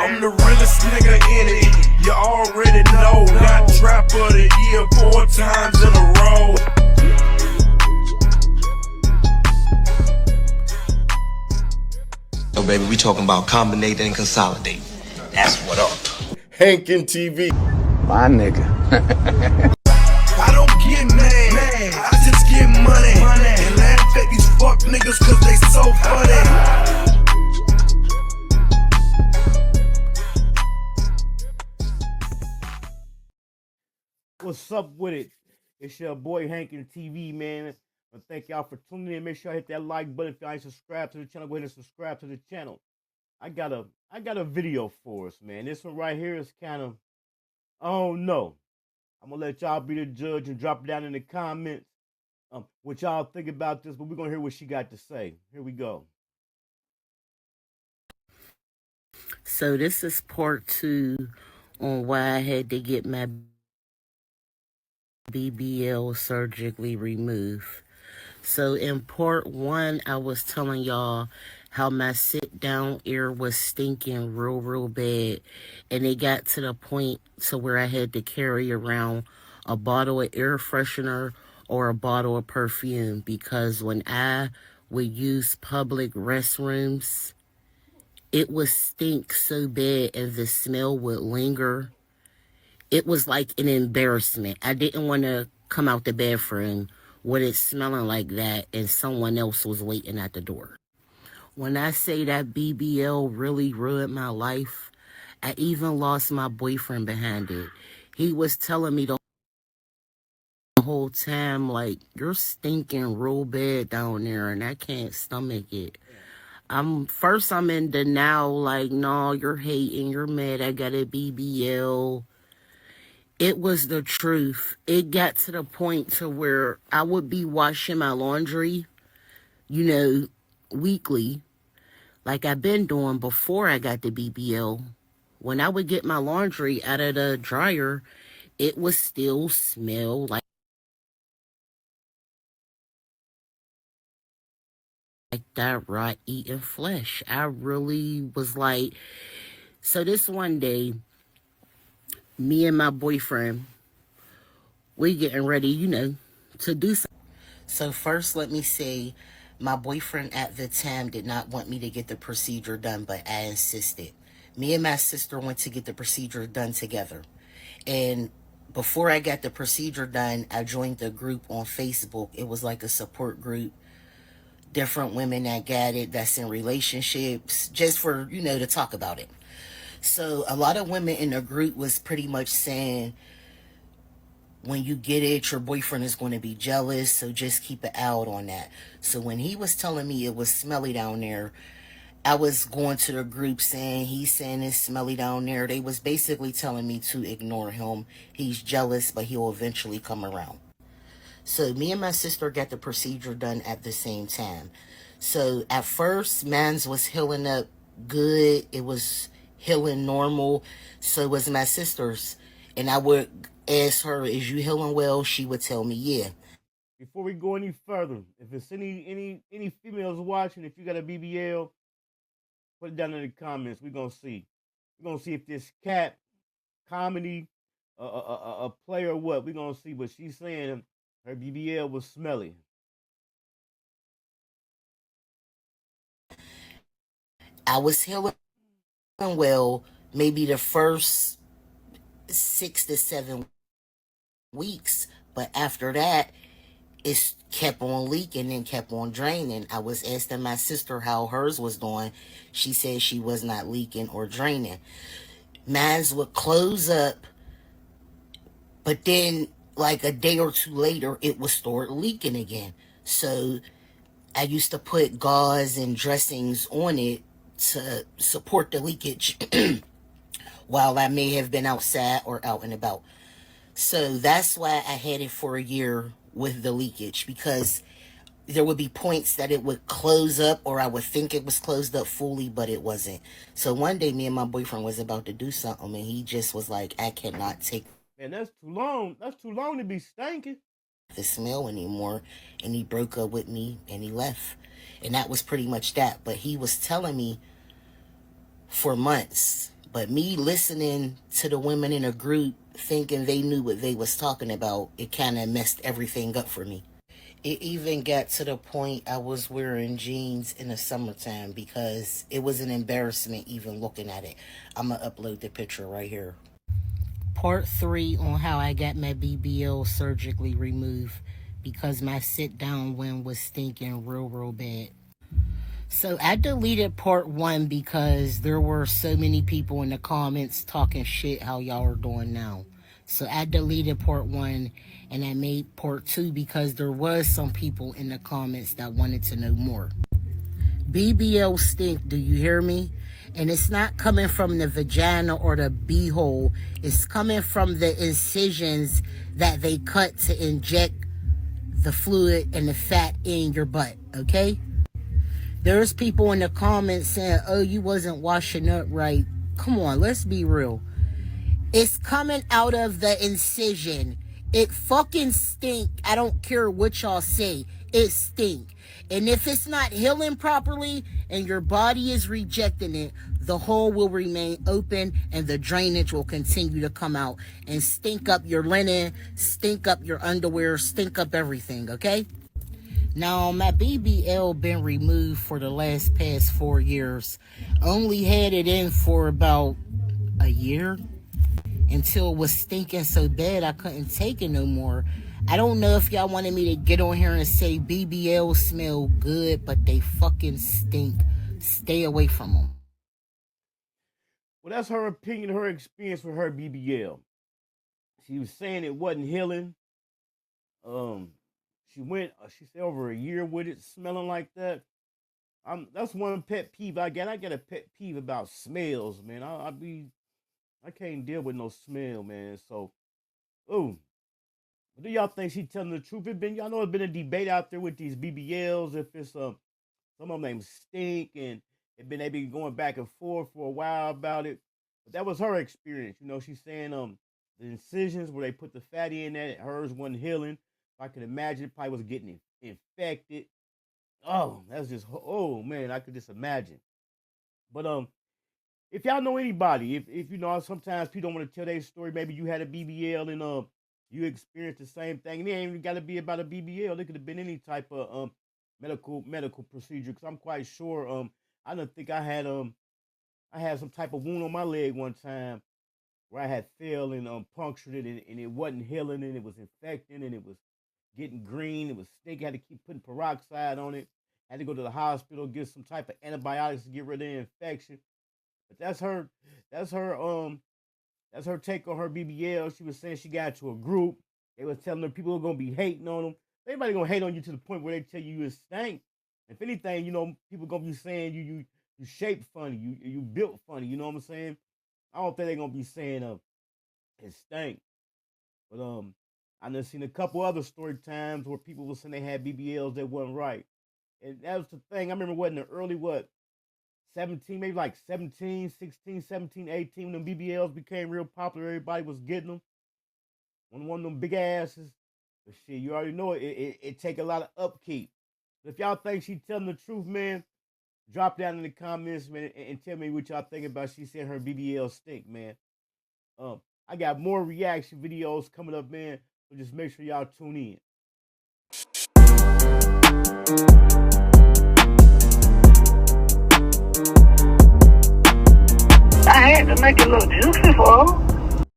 I'm the realest nigga in it, you already know. Got trap of the year 4 times in a row. So baby, we talking about combinating and consolidating. That's what up. Hankin TV. My nigga. I don't get mad, I just get money. And laugh at these fuck niggas cause they so funny. What's up with it? It's your boy Hankin TV, man. Thank y'all for tuning in. Make sure I hit that like button if y'all ain't subscribed to the channel. Go ahead and subscribe to the channel. I got a video for us, man. This one right here is kind of, I don't know. I'm gonna let y'all be the judge and drop it down in the comments what y'all think about this, but we're gonna hear what she got to say. Here we go. So this is part 2 on why I had to get my BBL surgically removed. So in part 1, I was telling y'all how my sit-down ear was stinking real bad, and it got to the point to where I had to carry around a bottle of air freshener or a bottle of perfume, because when I would use public restrooms, it would stink so bad and the smell would linger. It was like an embarrassment. I didn't want to come out the bathroom with it smelling like that and someone else was waiting at the door. When I say that BBL really ruined my life, I even lost my boyfriend behind it. He was telling me the whole time, like, you're stinking real bad down there and I can't stomach it. First I'm in denial, like, no, you're hating, you're mad, I got a BBL. It was the truth. It got to the point to where I would be washing my laundry, weekly, like I've been doing before I got the BBL. When I would get my laundry out of the dryer, it would still smell like that raw eating flesh. I really was like, so this one day, me and my boyfriend, we getting ready, to do something. So first, let me say, my boyfriend at the time did not want me to get the procedure done, but I insisted. Me and my sister went to get the procedure done together. And before I got the procedure done, I joined the group on Facebook. It was like a support group. Different women that got it, that's in relationships, just for, to talk about it. So a lot of women in the group was pretty much saying, when you get it, your boyfriend is going to be jealous, so just keep an eye out on that. So when he was telling me it was smelly down there, I was going to the group saying, he's saying it's smelly down there. They was basically telling me to ignore him. He's jealous, but he'll eventually come around. So me and my sister got the procedure done at the same time. So at first, mine was healing up good. It was healing normal. So was my sister's. And I would ask her, is you healing well? She would tell me, yeah. Before we go any further, if it's any females watching, if you got a BBL, put it down in the comments. We're gonna see. We're gonna see if this cat comedy, a play or what. We're gonna see. But she's saying her BBL was smelly. I was healing well maybe the first 6 to 7 weeks, but after that, it kept on leaking and kept on draining. I was asking my sister how hers was doing. She said she was not leaking or draining. Mine would close up, but then like a day or 2 later, it would start leaking again. So I used to put gauze and dressings on it to support the leakage while I may have been outside or out and about. So that's why I had it for a year with the leakage, because there would be points that it would close up, or I would think it was closed up fully, but it wasn't. So one day me and my boyfriend was about to do something, and he just was like, I cannot take Man, that's too long. That's too long to be stinking the smell anymore. And he broke up with me and he left. And that was pretty much that. But he was telling me for months But me listening to the women in a group thinking they knew what they was talking about, it kind of messed everything up for me. It even got to the point I was wearing jeans in the summertime because it was an embarrassment even looking at it. I'm going to upload the picture right here. Part 3 on how I got my BBL surgically removed because my sit-down one was stinking real bad. So I deleted part 1 because there were so many people in the comments talking shit how y'all are doing now. So I deleted part 1 and I made part 2 because there was some people in the comments that wanted to know more. BBL stink, do you hear me? And it's not coming from the vagina or the beehole. It's coming from the incisions that they cut to inject the fluid and the fat in your butt, okay? There's people in the comments saying, oh, you wasn't washing up right. Come on, let's be real. It's coming out of the incision. It fucking stink. I don't care what y'all say. It stink. And if it's not healing properly and your body is rejecting it, the hole will remain open and the drainage will continue to come out and stink up your linen, stink up your underwear, stink up everything, okay? Now, my BBL been removed for the past 4 years. Only had it in for about a year until it was stinking so bad I couldn't take it no more. I don't know if y'all wanted me to get on here and say BBL smell good, but they fucking stink. Stay away from them. Well, that's her opinion, her experience with her BBL. She was saying it wasn't healing. She said over a year with it smelling like that. That's one pet peeve I get. I get a pet peeve about smells, man. I can't deal with no smell, man. So, do y'all think she telling the truth? Y'all know it's been a debate out there with these BBLs. If it's some of them named stink, and they been going back and forth for a while about it. But that was her experience. You know, she's saying the incisions where they put the fat in that hers wasn't healing. I can imagine it probably was getting infected. Oh, that's just, oh man, I could just imagine. But if y'all know anybody, if you know, sometimes people don't want to tell their story. Maybe you had a BBL and you experienced the same thing. And it ain't even got to be about a BBL. It could have been any type of medical procedure. Because I'm quite sure I don't think I had some type of wound on my leg one time where I had fell and punctured it and it wasn't healing and it was infecting and it was getting green. It was stinky. I had to keep putting peroxide on it. I had to go to the hospital, get some type of antibiotics to get rid of the infection. But that's her take on her BBL. She was saying she got into a group. They was telling her people are gonna be hating on them. Everybody gonna hate on you to the point where they tell you stink. If anything, you know, people gonna be saying you shaped funny, you built funny. You know what I'm saying? I don't think they're gonna be saying it stank. But I done seen a couple other story times where people were saying they had BBLs that wasn't right. And that was the thing. I remember in the early 17, maybe like 17, 16, 17, 18, when them BBLs became real popular, everybody was getting them. One of them big asses. But shit, you already know it take a lot of upkeep. If y'all think she telling the truth, man, drop down in the comments, man, and tell me what y'all think about she said her BBL stink, man. I got more reaction videos coming up, man. So just make sure y'all tune in. I had to make it look juicy for her.